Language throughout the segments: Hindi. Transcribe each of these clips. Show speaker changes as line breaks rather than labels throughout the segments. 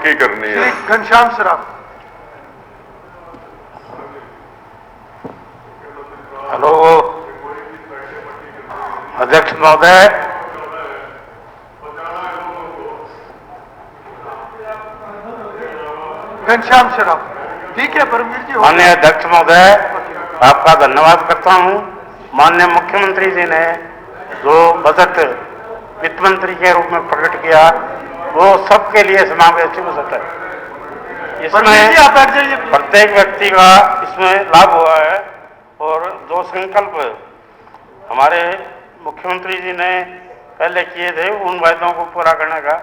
पक्की करनी है।
घनश्याम सराफ।
हेलो अध्यक्ष महोदय,
घनश्याम सराफ। ठीक है परमवीर जी।
माननीय अध्यक्ष महोदय, आपका धन्यवाद करता हूं। माननीय मुख्यमंत्री जी ने जो बजट वित्त मंत्री के रूप में प्रकट किया वो सबके लिए समावेशी बजट है। इसमें प्रत्येक व्यक्ति का इसमें लाभ हुआ है और जो संकल्प हमारे मुख्यमंत्री जी ने पहले किए थे उन वायदों को पूरा करने का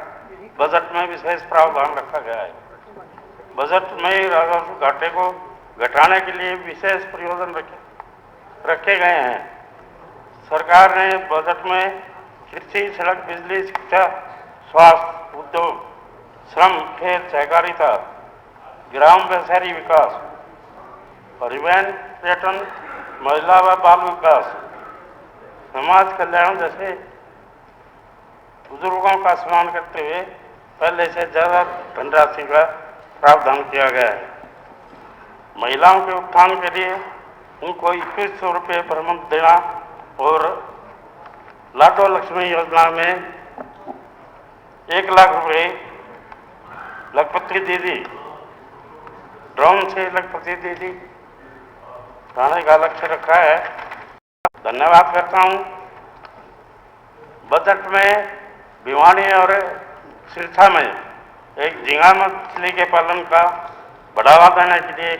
बजट में विशेष प्रावधान रखा गया है। बजट में राजस्व घाटे को घटाने के लिए विशेष प्रयोजन रखे गए हैं। सरकार ने बजट में कृषि, सड़क, बिजली, शिक्षा, स्वास्थ्य, उद्योग, श्रम, खेत, सहकारिता, ग्राम व शहरी विकास, परिवहन, पर्यटन, महिला व बाल विकास, समाज कल्याण जैसे बुजुर्गों का सम्मान करते हुए पहले से ज्यादा धनराशि का प्रावधान किया गया है। महिलाओं के उत्थान के लिए उनको 2100 रुपये पर मंथ देना और लाडो लक्ष्मी योजना में 1 लाख रुपये लखपति दीदी, ड्रोन से लखपति दीदी लाने का लक्ष्य रखा है। धन्यवाद करता हूँ। बजट में भिवानी और सिरसा में एक झींगा मछली के पालन का बढ़ावा देने के लिए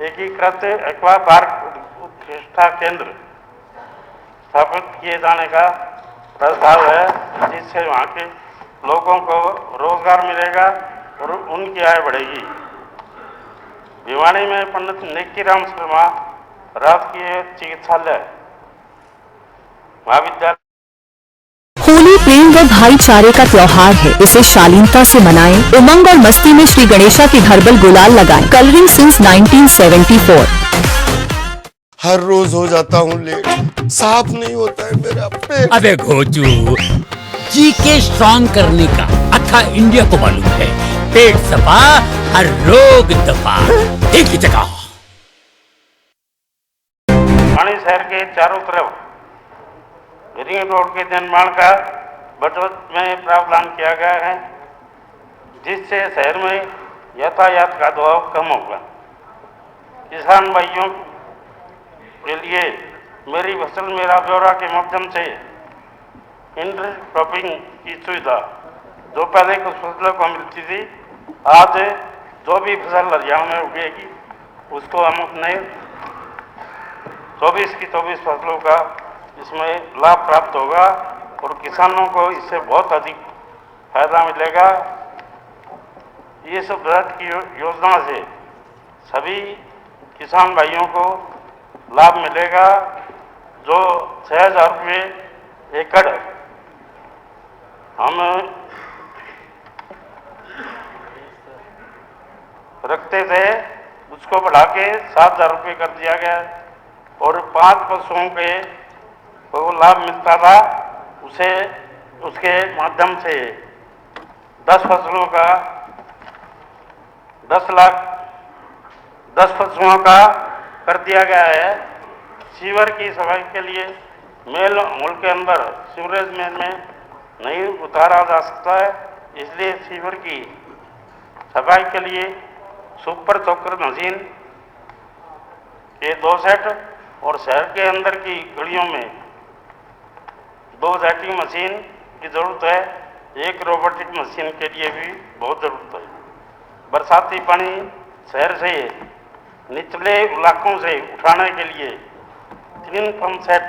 एकीकृत एक्वा पार्क उत्कृष्टता केंद्र स्थापित किए जाने का प्रस्ताव है, जिससे वहाँ के लोगों को रोजगार मिलेगा और उनकी आय बढ़ेगी। भिवानी में पंडित नेकीराम शर्मा राजकीय चिकित्सालय महाविद्यालय।
होली प्रेम व भाईचारे का त्योहार है, इसे शालीनता से मनाएं। उमंग और मस्ती में श्री गणेशा की हर्बल गुलाल लगाएं। Colouring since 1974।
हर रोज हो जाता हूँ लेट, साफ नहीं होता है मेरा पेट।
अबे घोचू, जीके स्ट्रॉन्ग करने का अक्खा इंडिया को मालूम है। पेट सफा, हर रोग दफा, एक ही जगह।
भिवानी शहर के चारों तरफ रिंग रोड के निर्माण का बजट में प्रावधान किया गया है, जिससे शहर में यातायात का दबाव कम होगा। किसान भाइयों के लिए मेरी फसल मेरा ब्यौरा के माध्यम से इंटरक्रॉपिंग की सुविधा जो पहले कुछ फसलों को मिलती थी, आज जो भी फसल हरियाणा में उगेगी उसको हम अपने 24 की 24 फसलों का इसमें लाभ प्राप्त होगा और किसानों को इससे बहुत अधिक फायदा मिलेगा। ये सब बजट की योजना से सभी किसान भाइयों को लाभ मिलेगा। जो 6000 रुपये एकड़ हम रखते थे उसको बढ़ा के 7000 रुपये कर दिया गया और 5 पशुओं के को लाभ मिलता था, उसे उसके माध्यम से 10 फसलों का 10 लाख 10 फसलों का कर दिया गया है। सीवर की सफाई के लिए मेल होल के अंदर सीवरेज में नहीं उतारा जा सकता है, इसलिए सीवर की सफाई के लिए सुपर चौकर मशीन के 2 सेट और शहर के अंदर की गलियों में 2 जेटिंग मशीन की जरूरत है। एक रोबोटिक मशीन के लिए भी बहुत जरूरत है। बरसाती पानी शहर से निचले इलाकों से उठाने के लिए 3 पंप सेट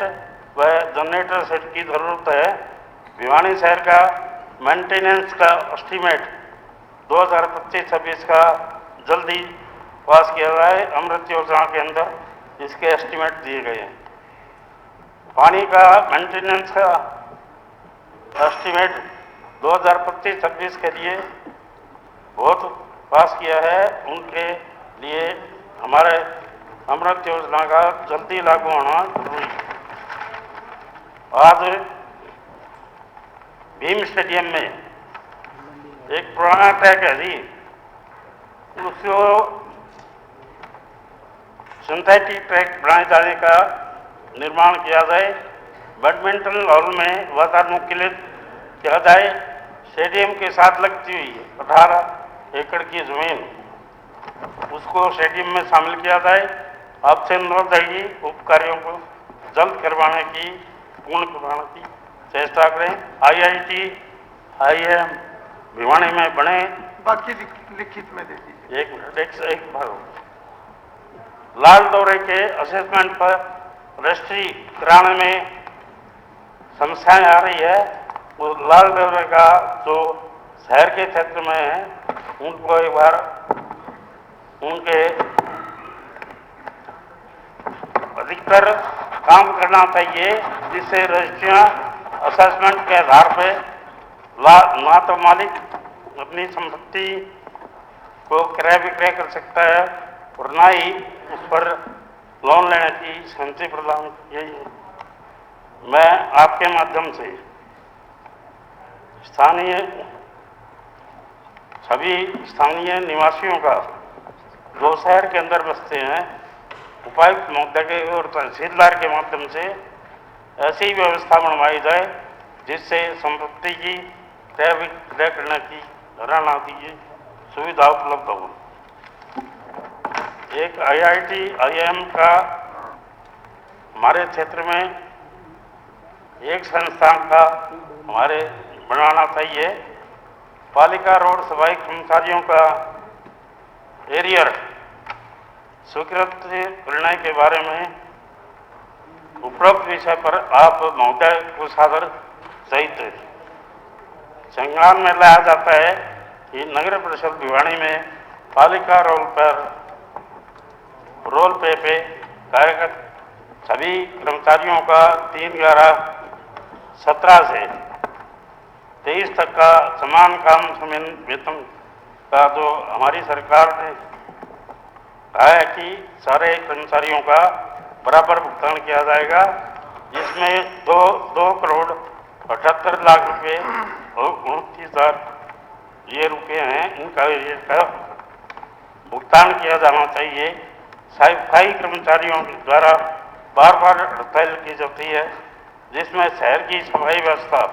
व जनरेटर सेट की जरूरत है। भिवानी शहर का मेंटेनेंस का एस्टीमेट 2025-26 का जल्दी पास किया जाए। अमृत योजना के अंदर इसके एस्टीमेट दिए गए हैं। पानी का मेंटेनेंस का एस्टीमेट 2025-26 के लिए बहुत पास किया है। उनके लिए हमारे अमृत योजना का जल्दी लागू होना जरूरी है। आज भीम स्टेडियम में एक पुराना ट्रैक है जी, उसको सिंथेटिक ट्रैक बनाए जाने का निर्माण किया जाए। बैडमिंटन हॉल में वातानुकूलित किया जाए। स्टेडियम के साथ लगती हुई 18 एकड़ की जमीन, उसको स्टेडियम में शामिल किया जाए। आपसे अनुरोध है कि उप कार्यों को जल्द करवाने की, पूर्ण करवाने की चेष्टा करें। IIT IIM भिवानी में बने।
बाकी लिखित में दे दीजिए।
एक मिनट, एक बार लाल दौरे के असेसमेंट पर रजिस्ट्री कराने में समस्याएं आ रही है। वो लाल दौरे का जो शहर के क्षेत्र में है, उनको एक बार उनके अधिकतर काम करना चाहिए, जिससे रजिस्ट्रियां असेसमेंट के आधार पर ना तो मालिक अपनी संपत्ति को क्रय विक्रय कर सकता है और ना ही उस पर लोन लेने की सहमति प्रदान की गई है। मैं आपके माध्यम से सभी स्थानीय निवासियों का, जो शहर के अंदर बसते हैं, उपायुक्त महोदय के और तहसीलदार के माध्यम से ऐसी व्यवस्था बनवाई जाए जिससे संपत्ति की क्रय विक्रय करने की ऋण आदि की सुविधा उपलब्ध हो। एक IIT IIM का हमारे क्षेत्र में एक संस्थान का हमारे बनाना चाहिए। पालिका रोड सफाई कर्मचारियों का एरियर स्वीकृत करने के बारे में उपरोक्त विषय पर आप महोदय को सादर सहित संज्ञान में लाया जाता है कि नगर परिषद भिवानी में पालिका रोल पे कार्यरत सभी कर्मचारियों का 3/11/17 से 23 तक का समान काम समान वेतन का जो हमारी सरकार ने कहा है कि सारे कर्मचारियों का बराबर भुगतान किया जाएगा, जिसमें 2 करोड़ 78 लाख रुपए और 29,000 ये रुपये हैं, इनका भुगतान किया जाना चाहिए। सफाई कर्मचारियों द्वारा बार बार हड़ताल की जाती है, जिसमें शहर की सफाई व्यवस्था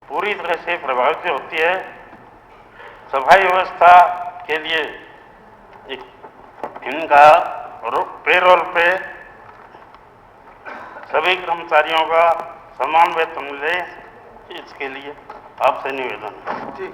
पूरी तरह से प्रभावित होती है। सफाई व्यवस्था के लिए इनका पेरोल पे सभी कर्मचारियों का समान वेतन मिले, इसके लिए आपसे निवेदन है।